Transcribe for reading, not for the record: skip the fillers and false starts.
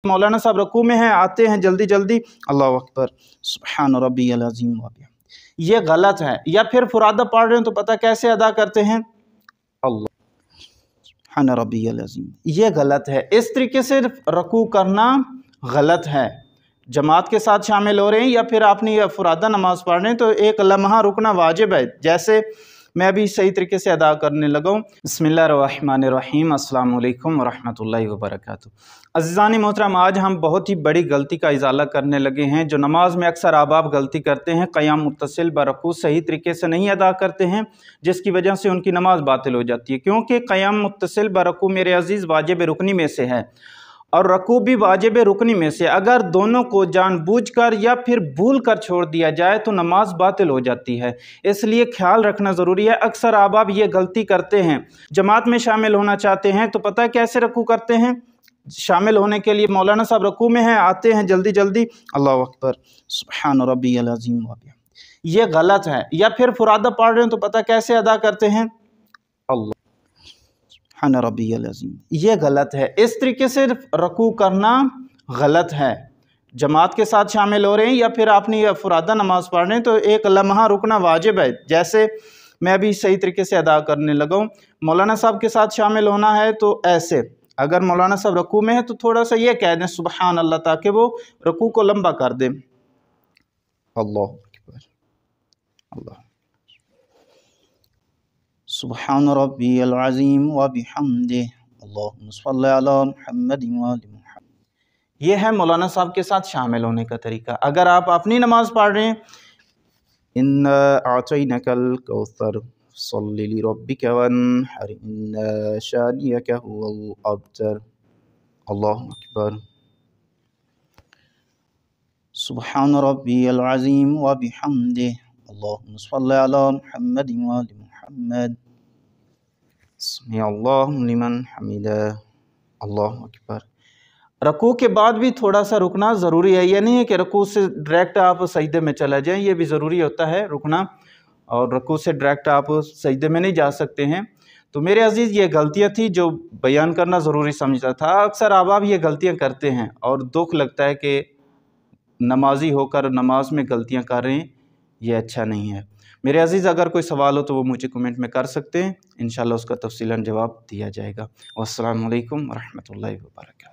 मौलाना साहब रकू में हैं, आते हैं जल्दी जल्दी, अल्लाह अकबर सुब्हान रब्बियल अज़ीम व बिहम्दिही, ये गलत है। या फिर फुरादा पढ़ रहे हैं तो पता कैसे अदा करते हैं, अल्लाह सुब्हान रब्बियल अज़ीम, ये गलत है। इस तरीके से रकू करना गलत है। जमात के साथ शामिल हो रहे हैं या फिर आपने फुरादा नमाज़ पढ़ रहे हैं तो एक लम्हा रुकना वाजिब है, जैसे मैं अभी सही तरीके से अदा करने लगा हूँ। बिस्मिल्लाहिर्रहमानिर्रहीम, अस्सलाम वालेकुम वरहमतुल्लाहि वबरकातुहू। अज़ीज़ानी मोहतरम, आज हम बहुत ही बड़ी गलती का इजाला करने लगे हैं जो नमाज में अक्सर आप गलती करते हैं। क़याम मुत्तसिल बरकू सही तरीके से नहीं अदा करते हैं, जिसकी वजह से उनकी नमाज बातिल हो जाती है, क्योंकि क़याम मुत्तसिल बरकू मेरे अज़ीज़ वाजिब रुकनी में से है और रकू भी वाजिब रुकनी में से। अगर दोनों को जानबूझकर या फिर भूल कर छोड़ दिया जाए तो नमाज बातिल हो जाती है, इसलिए ख्याल रखना ज़रूरी है। अक्सर आप ये गलती करते हैं। जमात में शामिल होना चाहते हैं तो पता कैसे रकू करते हैं, शामिल होने के लिए मौलाना साहब रकू में हैं, आते हैं जल्दी जल्दी, अल्लाह अकबर सुब्हान रब्बियल अज़ीम व बिहम्दिही, ये गलत है। या फिर फुरादा पढ़ रहे हैं तो पता कैसे अदा करते हैं, अल्लाह सुब्हान रब्बियल अज़ीम, ये गलत है। इस तरीके से रकू करना गलत है। जमात के साथ शामिल हो रहे हैं या फिर आपने फुरादा नमाज़ पढ़ रहे हैं तो एक लम्हा रुकना वाजिब है, जैसे मैं अभी सही तरीके से अदा करने लगा हूँ। मौलाना साहब के साथ शामिल होना है तो ऐसे, अगर मौलाना साहब रकू में है तो थोड़ा सा ये कह दें सुबहान अल्लाह, ताकि वो रकू को लंबा कर दें, अल्लाह अकबर, अल्लाह सुबहान रब्बियल अज़ीम व बिहम्दिही, अल्लाहुम्मा सल्लि अला मुहम्मद व आलि मुहम्मद। ये है मौलाना साहब के साथ शामिल होने का तरीका। अगर आप अपनी नमाज पढ़ रहे हैं, इन्ना अतैनाकल कौसर सल्लि लिरब्बिका वन्हर इन्ना शानिअका हुवल अबतर, अल्लाहु अकबर सुबहान रब्बियल अज़ीम व बिहम्दिही, अल्लाहुम्मा सल्लि अला मुहम्मद व आलि मुहम्मद, समीअल्लाहु लिमन हमिदा, अल्लाहु अकबर। रकू के बाद भी थोड़ा सा रुकना ज़रूरी है। यह नहीं है कि रकू से डायरेक्ट आप सजदे में चला जाएं, ये भी ज़रूरी होता है रुकना, और रकू से डायरेक्ट आप सजदे में नहीं जा सकते हैं। तो मेरे अजीज़, ये गलतियाँ थी जो बयान करना ज़रूरी समझता था। अक्सर आप ये गलतियाँ करते हैं और दुख लगता है कि नमाजी होकर नमाज में गलतियाँ कर रहे हैं, ये अच्छा नहीं है। मेरे अजीज़, अगर कोई सवाल हो तो वो मुझे कमेंट में कर सकते हैं, इंशाल्लाह उसका तफसीलन जवाब दिया जाएगा। वस्सलामु अलैकुम वरहमतुल्लाहि वबरकातुहू।